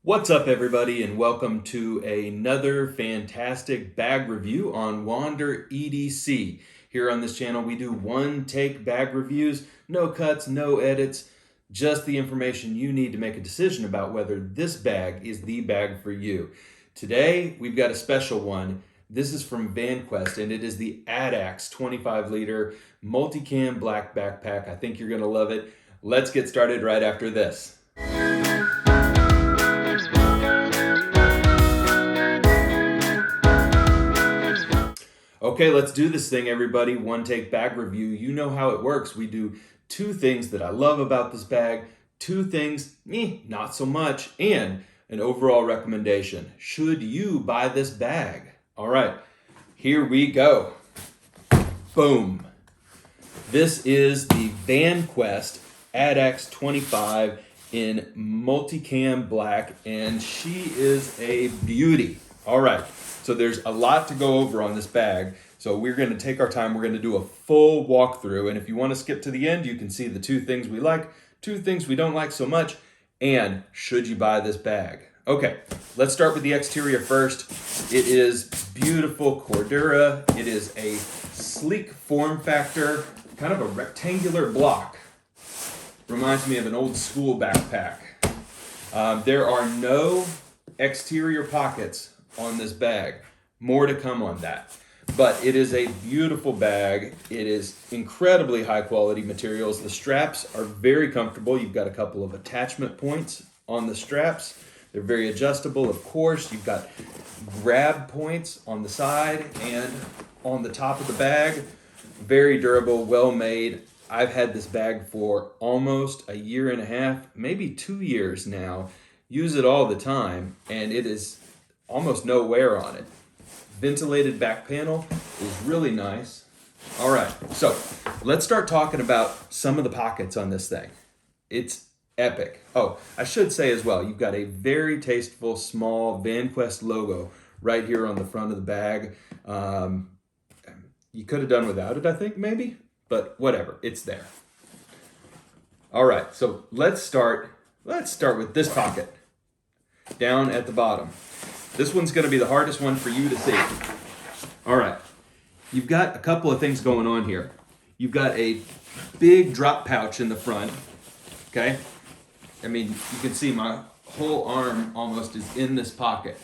What's up, everybody, and welcome to another fantastic bag review on Wander EDC. Here on this channel, we do one-take bag reviews, no cuts, no edits, just the information you need to make a decision about whether this bag is the bag for you. Today, we've got a special one. This is from Vanquest, and it is the Addax 25-liter multicam black backpack. I think you're going to love it. Let's get started right after this. Okay, let's do this thing, everybody. One take bag review. You know how it works. We do two things that I love about this bag, two things, not so much, and an overall recommendation. Should you buy this bag? All right, here we go. Boom. This is the Vanquest Addax 25 in multicam black, and she is a beauty. All right. So there's a lot to go over on this bag. So we're going to take our time. We're going to do a full walkthrough. And if you want to skip to the end, you can see the two things we like, two things we don't like so much, and should you buy this bag? Okay, let's start with the exterior first. It is beautiful Cordura. It is a sleek form factor, kind of a rectangular block. Reminds me of an old school backpack. There are no exterior pockets on this bag. More to come on that. But it is a beautiful bag. It is incredibly high quality materials. The straps are very comfortable. You've got a couple of attachment points on the straps. They're very adjustable, of course. You've got grab points on the side and on the top of the bag. Very durable, well made. I've had this bag for almost a year and a half, maybe 2 years now. Use it all the time, and it is almost no wear on it. Ventilated back panel is really nice. All right, so let's start talking about some of the pockets on this thing. It's epic. Oh, I should say as well, you've got a very tasteful small Vanquest logo right here on the front of the bag. You could have done without it, I think, maybe, but whatever, it's there. All right, so let's start with this pocket down at the bottom. This one's going to be the hardest one for you to see. All right, you've got a couple of things going on here. You've got a big drop pouch in the front, okay? I mean, you can see my whole arm almost is in this pocket,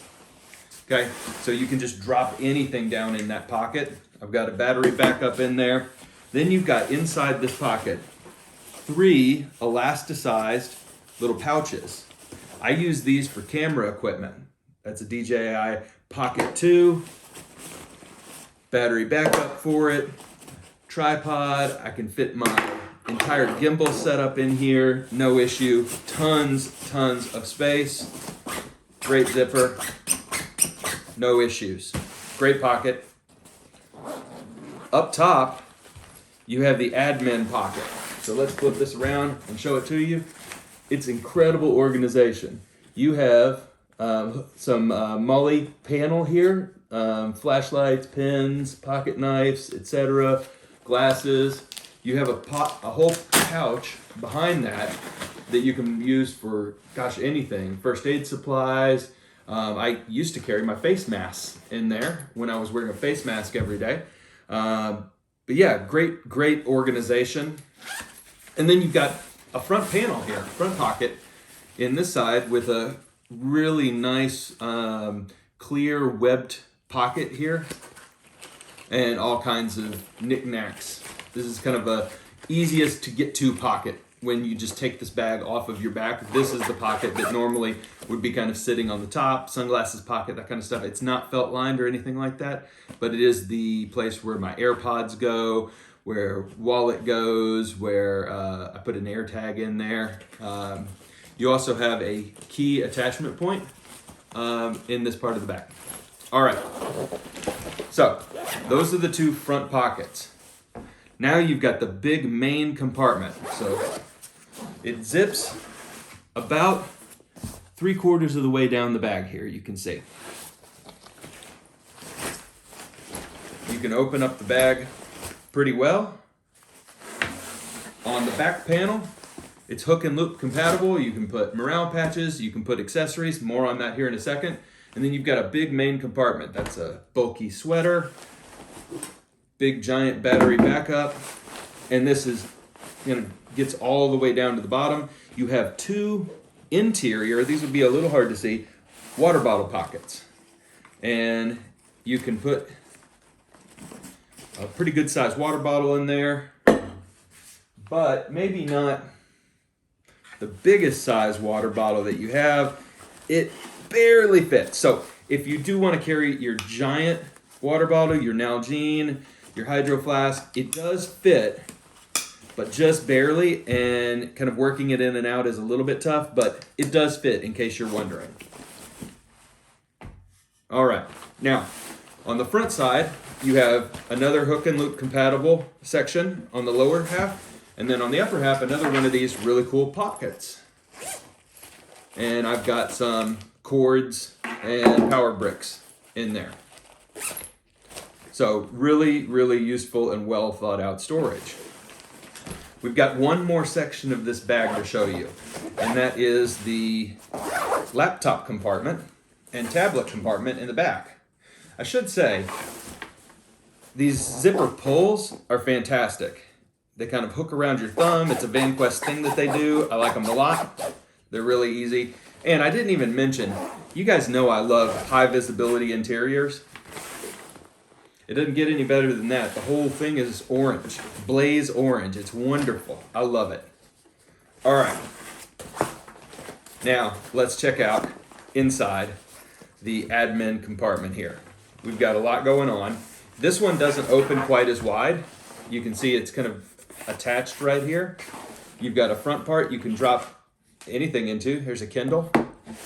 okay? So you can just drop anything down in that pocket. I've got a battery backup in there. Then you've got inside this pocket 3 elasticized little pouches. I use these for camera equipment. That's a DJI Pocket 2, battery backup for it, tripod. I can fit my entire gimbal setup in here, no issue. Tons of space. Great zipper, no issues. Great pocket. Up top, you have the admin pocket. So let's flip this around and show it to you. It's incredible organization. You have some MOLLE panel here, flashlights, pens, pocket knives, etc., glasses. You have a whole pouch behind that you can use for, gosh, anything. First aid supplies. I used to carry my face masks in there when I was wearing a face mask every day. But yeah, great organization. And then you've got a front panel here, front pocket in this side with a really nice clear webbed pocket here and all kinds of knickknacks. This is kind of a easiest to get to pocket when you just take this bag off of your back. This is the pocket that normally would be kind of sitting on the top, sunglasses pocket, that kind of stuff. It's not felt lined or anything like that, but it is the place where my AirPods go, where wallet goes, where I put an AirTag in there. You also have a key attachment point in this part of the back. All right, so those are the 2 front pockets. Now you've got the big main compartment. So it zips about 3/4 of the way down the bag here, you can see. You can open up the bag pretty well. On the back panel, It's hook and loop compatible. You can put morale patches, you can put accessories, more on that here in a second. And then you've got a big main compartment. That's a bulky sweater, big giant battery backup, and this is, gets all the way down to the bottom. You have two interior, these would be a little hard to see, water bottle pockets. And you can put a pretty good sized water bottle in there, but maybe not the biggest size water bottle that you have. It barely fits. So if you do want to carry your giant water bottle, your Nalgene, your Hydro Flask, it does fit, but just barely, and kind of working it in and out is a little bit tough, but it does fit in case you're wondering. All right, now on the front side, you have another hook and loop compatible section on the lower half, and then on the upper half, another one of these really cool pockets. And I've got some cords and power bricks in there. So really, really useful and well thought out storage. We've got one more section of this bag to show you, and that is the laptop compartment and tablet compartment in the back. I should say, these zipper pulls are fantastic. They kind of hook around your thumb. It's a Vanquest thing that they do. I like them a lot. They're really easy. And I didn't even mention, you guys know I love high visibility interiors. It doesn't get any better than that. The whole thing is orange, blaze orange. It's wonderful. I love it. All right. Now, let's check out inside the admin compartment here. We've got a lot going on. This one doesn't open quite as wide. You can see it's kind of attached right here. You've got a front part you can drop anything into. Here's a Kindle.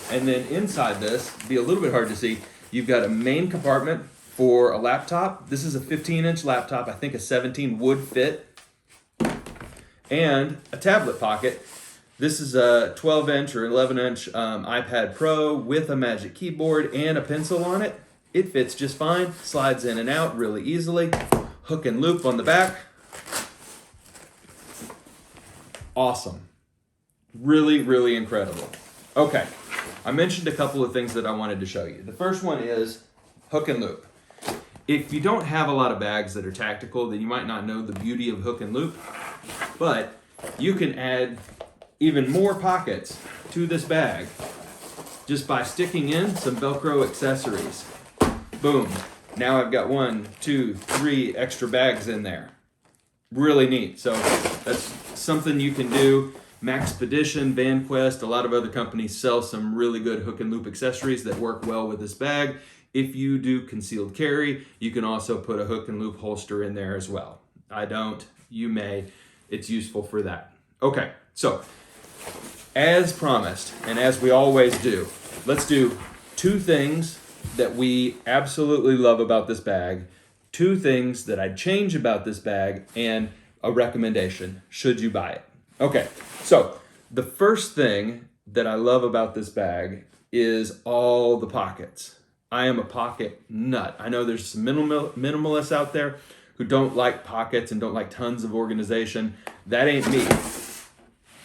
And then inside this, be a little bit hard to see, you've got a main compartment for a laptop. This is a 15-inch laptop. I think a 17 would fit. And a tablet pocket. This is a 12-inch or 11-inch iPad Pro with a Magic Keyboard and a pencil on it. It fits just fine, slides in and out really easily. Hook and loop on the back. Awesome. Really, really incredible. Okay, I mentioned a couple of things that I wanted to show you. The first one is hook and loop. If you don't have a lot of bags that are tactical, then you might not know the beauty of hook and loop, but you can add even more pockets to this bag just by sticking in some Velcro accessories. Boom. Now I've got 1, 2, 3 extra bags in there. Really neat. So that's something you can do. Maxpedition, Vanquest, a lot of other companies sell some really good hook and loop accessories that work well with this bag. If you do concealed carry, you can also put a hook and loop holster in there as well. I don't, you may. It's useful for that. Okay, so as promised, and as we always do, let's do 2 things that we absolutely love about this bag, 2 things that I'd change about this bag, and a recommendation should you buy it. Okay, so the first thing that I love about this bag is all the pockets. I am a pocket nut. I know there's some minimalists out there who don't like pockets and don't like tons of organization. That ain't me.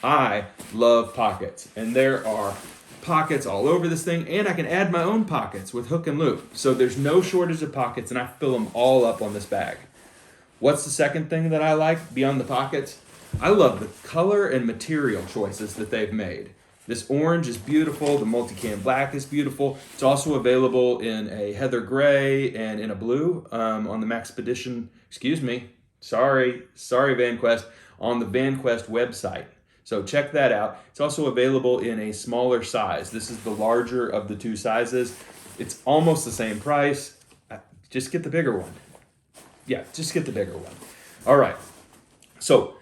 I love pockets, and there are pockets all over this thing, and I can add my own pockets with hook and loop. So there's no shortage of pockets, and I fill them all up on this bag. What's the second thing that I like beyond the pockets? I love the color and material choices that they've made. This orange is beautiful. The multicam black is beautiful. It's also available in a heather gray and in a blue on the Maxpedition, sorry Vanquest, on the Vanquest website. So check that out. It's also available in a smaller size. This is the larger of the 2 sizes. It's almost the same price. Just get the bigger one. Yeah, just get the bigger one. All right. So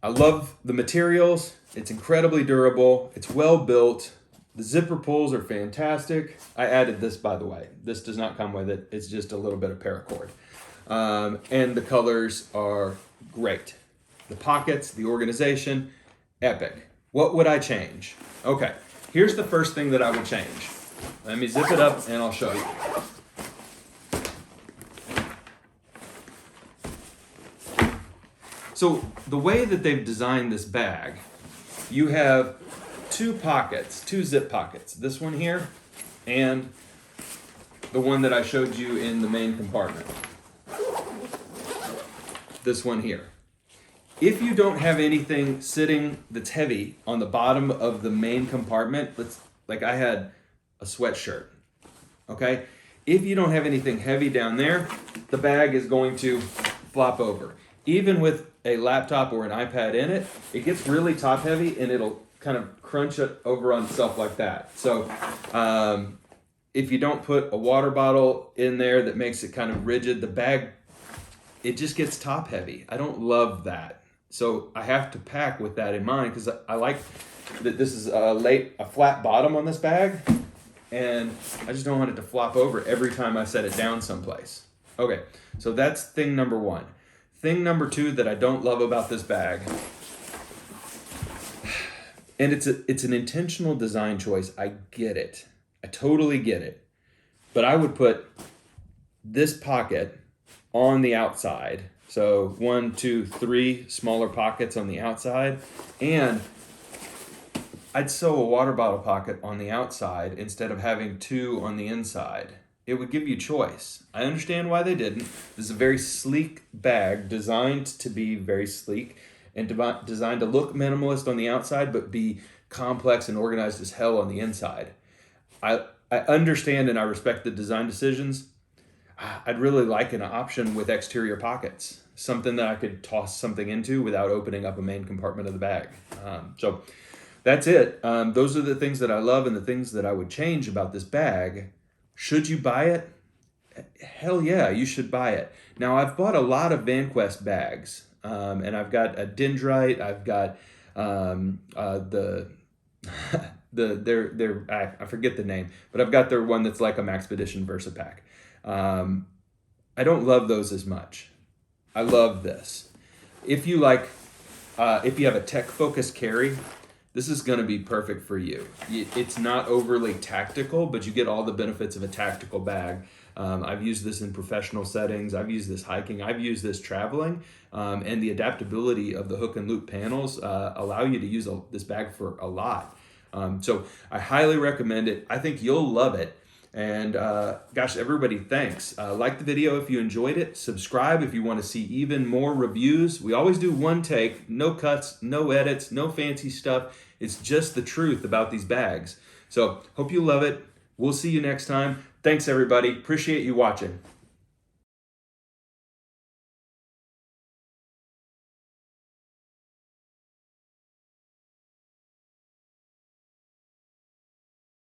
I love the materials. It's incredibly durable. It's well built. The zipper pulls are fantastic. I added this, by the way. This does not come with it. It's just a little bit of paracord. And the colors are great. The pockets, the organization, epic. What would I change? Okay, here's the first thing that I would change. Let me zip it up and I'll show you. So the way that they've designed this bag you have two pockets, two zip pockets. This one here and the one that I showed you in the main compartment. This one here. If you don't have anything sitting that's heavy on the bottom of the main compartment, like I had a sweatshirt, okay? If you don't have anything heavy down there, the bag is going to flop over. Even with a laptop or an iPad in it, it gets really top heavy and it'll kind of crunch it over on itself like that. So if you don't put a water bottle in there that makes it kind of rigid, the bag, it just gets top heavy. I don't love that. So I have to pack with that in mind because I like that this is a flat bottom on this bag, and I just don't want it to flop over every time I set it down someplace. Okay, so that's thing number one. Thing number two that I don't love about this bag, and it's an intentional design choice. I get it. I totally get it. But I would put this pocket on the outside. So 1, 2, 3 smaller pockets on the outside. And I'd sew a water bottle pocket on the outside instead of having 2 on the inside. It would give you choice. I understand why they didn't. This is a very sleek bag designed to be very sleek and designed to look minimalist on the outside but be complex and organized as hell on the inside. I understand and I respect the design decisions. I'd really like an option with exterior pockets, something that I could toss something into without opening up a main compartment of the bag. So that's it. Those are the things that I love and the things that I would change about this bag. Should you buy it? Hell yeah, you should buy it. Now, I've bought a lot of Vanquest bags, and I've got a dendrite. I've got I forget the name, but I've got their one that's like a Maxpedition VersaPack. I don't love those as much. I love this. If you have a tech focused carry, this is going to be perfect for you. It's not overly tactical, but you get all the benefits of a tactical bag. I've used this in professional settings. I've used this hiking. I've used this traveling. And the adaptability of the hook and loop panels allow you to use this bag for a lot. So I highly recommend it. I think you'll love it. And gosh, everybody, thanks. Like the video if you enjoyed it. Subscribe if you want to see even more reviews. We always do one take, no cuts, no edits, no fancy stuff. It's just the truth about these bags. So hope you love it. We'll see you next time. Thanks, everybody. Appreciate you watching.